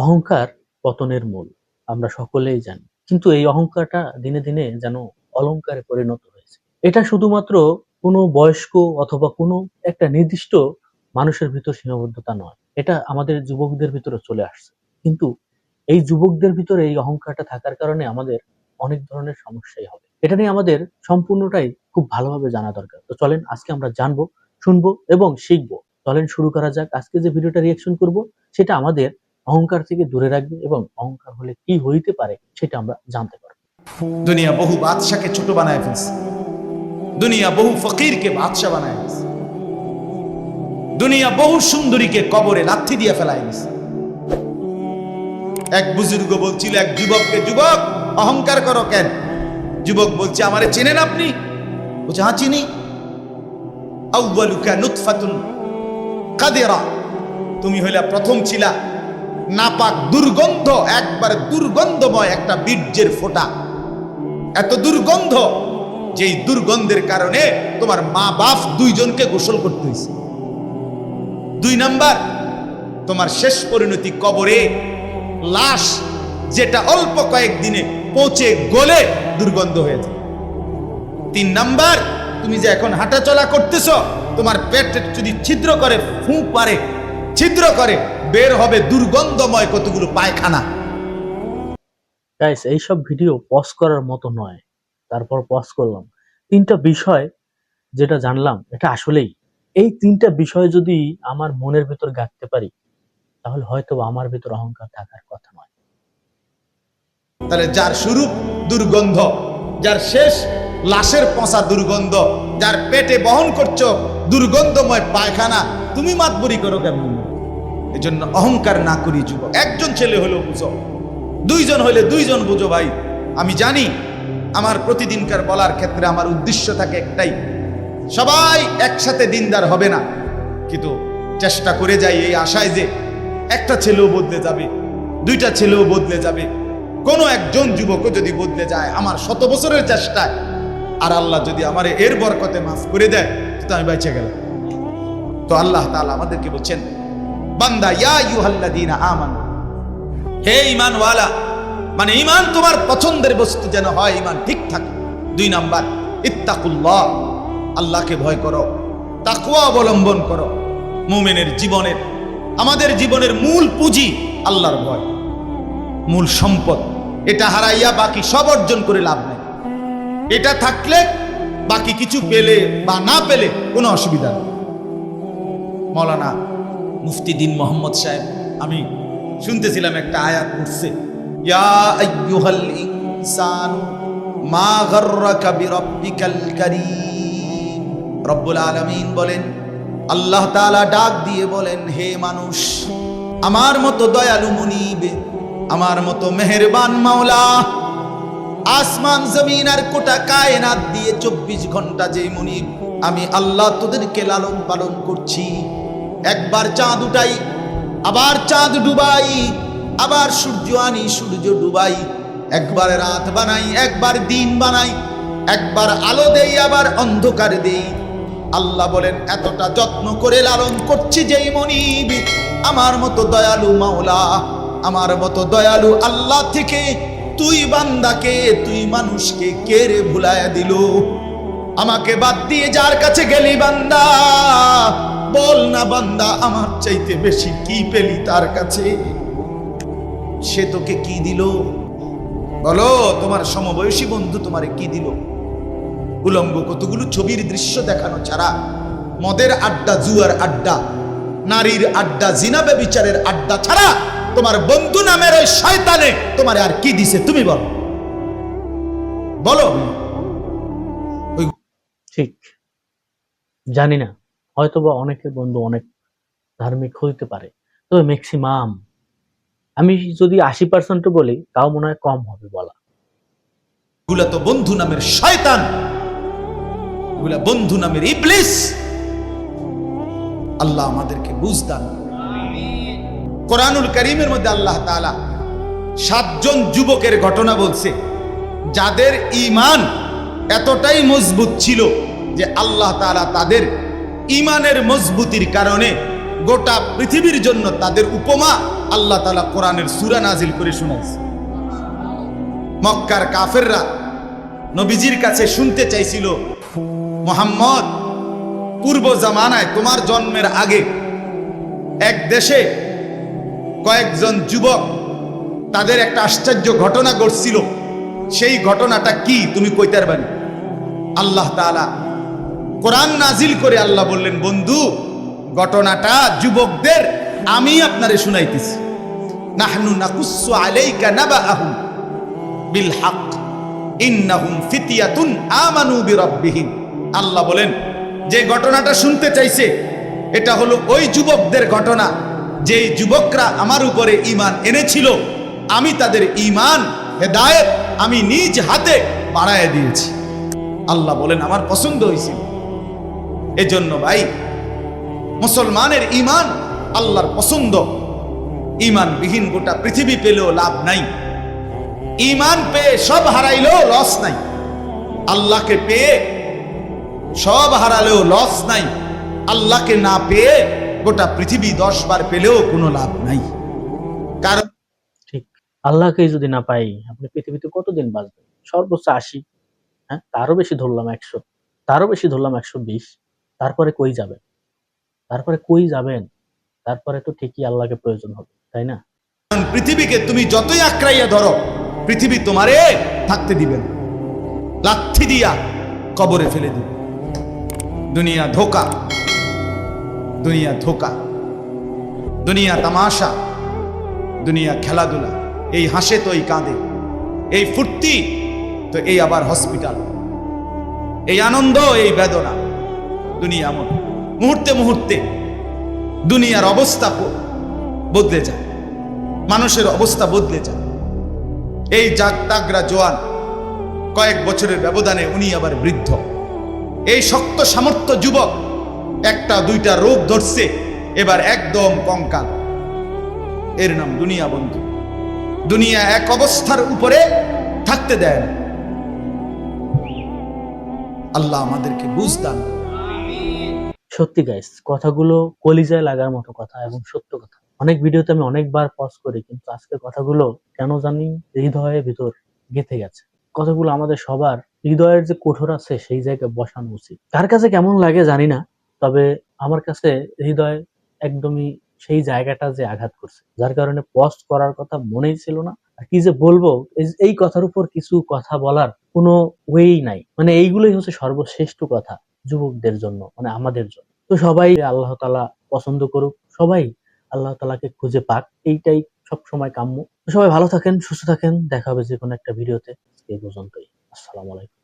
অহংকার পতনের মূল, আমরা সকলেই জানি। কিন্তু এই অহংকারটা দিনে দিনে যেন অলংকারে পরিণত হয়েছে। এটা শুধুমাত্র কোনো বয়স্ক অথবা কোনো একটা নির্দিষ্ট মানুষের ভিতর সীমাবদ্ধতা নয়, এটা আমাদের যুবকদের ভিতরে চলে আসছে। কিন্তু এই যুবকদের ভিতরে এই অহংকারটা থাকার কারণে আমাদের অনেক ধরনের সমস্যাই হবে। এটা নিয়ে আমাদের সম্পূর্ণটাই খুব ভালোভাবে জানা দরকার। তো চলেন আজকে আমরা জানবো, শুনবো এবং শিখবো। চলেন শুরু করা যাক। আজকে যে ভিডিওটা রিয়াকশন করব সেটা আমাদের অহংকার থেকে দূরে রাখবে এবং অহংকার হলে কি হইতে পারে সেটা আমরা জানতে পারবো। দুনিয়া বহু বাদশাকে ছোট বানায় ফেলছে, দুনিয়া বহু ফকিরকে বাদশা বানায় ফেলছে, দুনিয়া বহু সুন্দরীকে কবরে লাথি দিয়ে ফেলায় দিছে। এক বুজুর্গ বলছিল এক যুবককে, যুবক অহংকার করো কেন? যুবক বলছে, আমারে চেনেন আপনি? বলছে, হ্যাঁ চিনি। আউয়ালুকা নুতফাতুন কাদিরা, তুমি হইলা প্রথম ছিলা নাপাক দুর্গন্ধ, একবার দুর্গন্ধময় একটা বীর্যের ফোঁটা, এত দুর্গন্ধ যেই দুর্গন্ধের কারণে তোমার মা বাপ দুইজনকে গোসল করতে হয়েছে। 2 নাম্বার, তোমার শেষ পরিণতি কবরে, লাশ যেটা অল্প কয়েকদিনে পচে গলে দুর্গন্ধ হয়ে যায়। 3 নাম্বার, তুমি যে এখন হাঁটাচলা করতেছ, তোমার পেট যদি ছিদ্র করে, ফুঁক পারে ছিদ্র করে, বের হবে দুর্গন্ধময় কতগুলো পায়খানা। গাইস, এইসব ভিডিও পজ করার মতো নয়, তারপর পজ করলাম। 3টা বিষয় যেটা জানলাম, এটা আসলেই এই 3টা বিষয় যদি আমার মনের ভিতর গাঁথতে পারি, তাহলে হয়তো আমার ভিতর অহংকার থাকার কথা নয়। তাহলে যার শুরু দুর্গন্ধ, যার শেষ লাশের পচা দুর্গন্ধ, যার পেটে বহন করছো দুর্গন্ধময় পায়খানা, তুমি মাতবরি করো কেমন? এজন্য অহংকার না করি যুবক। একজন ছেলে হলেও বুঝো, 2 জন হলে 2 জন বুঝো। ভাই আমি জানি আমার প্রতিদিনকার বলার ক্ষেত্রে আমার উদ্দেশ্য থাকে একটাই, সবাই একসাথে দিনদার হবে না, কিন্তু চেষ্টা করে যাই এই আশায় যে একটা ছেলেও বদলে যাবে, 2টা ছেলেও বদলে যাবে, কোনো একজন যুবকও যদি বদলে যায় আমার 100 বছরের চেষ্টায়, আর আল্লাহ যদি আমার এর বরকতে মাফ করে দেয়, তো আমি বেঁচে গেলাম। তো আল্লাহ তাআলা আমাদেরকে বলছেন, বান্দা ইয়া আইয়ুহাল্লাযীনা আমানু, হে ঈমানওয়ালা, মানে ঈমান তোমার পছন্দের বস্তু যেন হয়, ঈমান ঠিক থাকে। 2 নাম্বার, ইত্তাকুল্লাহ, আল্লাহকে ভয় করো, তাকওয়া অবলম্বন করো। মুমিনের জীবনের, আমাদের জীবনের মূল পুঁজি আল্লাহর ভয়, মূল সম্পদ। এটা হারাইয়া বাকি সব অর্জন করে লাভ নেই। এটা থাকলে বাকি কিছু পেলে বা না পেলে কোনো অসুবিধা নেই। মাওলানা মুফতি দ্বীন মোহাম্মদ সাহেব, আমি শুনতেছিলাম একটা আয়াত পড়ছে, ইয়া আইয়ুহাল ইনসানু মা গাররাকা বিরাব্বিকাল কারীম। রব্বুল আলামিন বলেন, আল্লাহ তাআলা ডাক দিয়ে বলেন, হে মানুষ, আমার মতো দয়ালু মুনিব, আমার মতো মেহেরবান মাওলা, আসমান জমিন আর গোটা কায়নাত দিয়ে 24 ঘন্টা যে মুনিব, আমি আল্লাহ তোদেরকে লালন পালন করছি। একবার চাঁদ উঠাই, আবার চাঁদ ডুবাই, আবার সূর্য আনি, সূর্য ডুবাই, একবার রাত বানাই, একবার দিন বানাই, একবার আলো দেই, আবার অন্ধকার দেই। আল্লাহ বলেন, এতটা যত্ন করে লালন করছি যেই মনিব, আমার মতো দয়ালু মাওলা, আমার মতো দয়ালু আল্লাহ থেকে তুই বান্দাকে, তুই মানুষকে কে রে ভুলায়া দিল? আমাকে বাদ দিয়ে যার কাছে গেলি বান্দা, বল না বান্দা, আমার চাইতে বেশি কি পেলি তার কাছে? সে তোকে কি দিল? বলো, তোমার সমবয়সী বন্ধু তোমারে কি দিল? উলঙ্গ কতগুলো ছবির দৃশ্য দেখানো ছাড়া, মদের আড্ডা, জুয়ার আড্ডা, নারীর আড্ডা, জিনা ব্যভিচারের আড্ডা ছাড়া তোমার বন্ধু নামের ওই শয়তানে তোমার আর কি দিছে? তুমি বলো, বলো। ঠিক জানি না, হয়তোবা অনেকের বন্ধু অনেক ধার্মিক হইতে পারে, তবে ম্যাক্সিমাম, আমি যদি 80% বলি তাও মনে হয় কম হবে বলা। এগুলা তো বন্ধু নামের শয়তান, এগুলা বন্ধু নামের ইবলিস। আল্লাহ আমাদেরকে বুঝদান। কোরআনুল কারীমের মধ্যে আল্লাহ তাআলা 7 জন যুবকের ঘটনা বলছে, যাদের ঈমান এতটাই মজবুত ছিল যে আল্লাহ তাআলা তাদের ঈমানের মজবুতির কারণে গোটা পৃথিবীর জন্য তাদের উপমা আল্লাহ তাআলা কোরআনের সূরা নাজিল করে শোনাইছে। মক্কার কাফেররা নবীজির কাছে শুনতে চাইছিল, মুহাম্মদ, পূর্ব জামানায় তোমার জন্মের আগে এক দেশে কয়েকজন যুবক তাদের একটা আশ্চর্য ঘটনা ঘটছিল, সেই ঘটনাটা কি তুমি কইতে পারবে? আল্লাহ তাআলা কোরআন নাজিল করে আল্লাহ বললেন, বন্ধু, ঘটনাটা যুবকদের আমি আপনারে শুনাইতেছি। নাহনু নাকুসসু আলাইকা নাবাআহুম বিল হক ইন্নাহুম ফিতয়াতুন আমানু বিরাব্বিহিম। আল্লাহ বলেন, যে ঘটনাটা শুনতে চাইছে এটা হলো ওই যুবকদের ঘটনা, যেই যুবকরা আমার উপরে ঈমান এনেছিল, আমি তাদের ঈমান হেদায়েত আমি নিজ হাতে বাড়ায় দিয়েছি। আল্লাহ বলেন, আমার পছন্দ হয়েছিল। এজন্য ভাই, মুসলমানের ঈমান আল্লাহর পছন্দ। ঈমানবিহীন গোটা পৃথিবী পেলেও লাভ নাই, ঈমান পেয়ে সব হারাইলেও লস নাই, আল্লাহকে পেয়ে সব হারালেও লস নাই, আল্লাহকে না পেয়ে গোটা পৃথিবী 10 বার পেলেও কোনো লাভ নাই। কারণ ঠিক, আল্লাহকেই যদি না পাই আপনি পৃথিবীতে কতদিন বাঁচবেন? সর্বোচ্চ 80, হ্যাঁ, তারও বেশি ধরলাম 100, তারও বেশি ধরলাম 120। তারপরে কই যাবেন? তারপরে তো ঠিকই আল্লাহকে প্রয়োজন হবে, তাই না? পৃথিবীকে তুমি যতই আঁকড়াইয়া ধরো, পৃথিবী তোমারে থাকতে দিবে না, লাথি দিয়া কবরে ফেলে দিবে। দুনিয়া ধোকা, দুনিয়া ধোকা, দুনিয়া তামাশা, দুনিয়া খেলাধুলা। এই হাসে তো এই কাঁদে, এই ফুর্তি তো এই আবার হসপিটাল, এই আনন্দ এই বেদনা। দুনিয়া এমন, মুহূর্তে মুহূর্তে দুনিয়ার অবস্থা বদলে যায়, মানুষের অবস্থা বদলে যায়। এই তাগড়া জোয়ান, কয়েক বছরের ব্যবধানে উনি আবার বৃদ্ধ। এই শক্ত সামর্থ্য যুবক, একটা দুইটা রোগ ধরছে, এবার একদম কঙ্কাল। এর নাম দুনিয়া বন্ধু। দুনিয়া এক অবস্থার উপরে থাকতে দেয় না। আল্লাহ আমাদেরকে বুঝ দান। সত্যি গাইস, কথাগুলো কলিজায় লাগার মতো কথা এবং সত্য কথা। অনেক ভিডিওতে আমি অনেকবার পজ করি, কিন্তু আজকের কথাগুলো কেন জানি হৃদয়ের ভিতর গেঁথে গেছে। কথাগুলো আমাদের সবার হৃদয়ের যে কোঠর আছে সেই জায়গায় বসানো উচিত। কার কাছে কেমন লাগে জানি না, তবে আমার কাছে হৃদয় একদমই সেই জায়গাটা যে আঘাত করছে, যার কারণে পোস্ট করার কথা মনেই ছিল না। আর কি যে বলবো, এই কথার উপর কিছু কথা বলার কোনো ওয়েই নাই। মানে এইগুলোই হচ্ছে সর্বশ্রেষ্ঠ কথা যুবকদের জন্য, মানে আমাদের জন্য। তো সবাই আল্লাহ তাআলা পছন্দ করুক, সবাই আল্লাহ তাআলাকে খুঁজে পাক, এইটাই সব সময় কাম্য। তো সবাই ভালো থাকেন, সুস্থ থাকেন, দেখা হবে যে কোনো একটা ভিডিওতে। এই পর্যন্তই। আসসালামু আলাইকুম।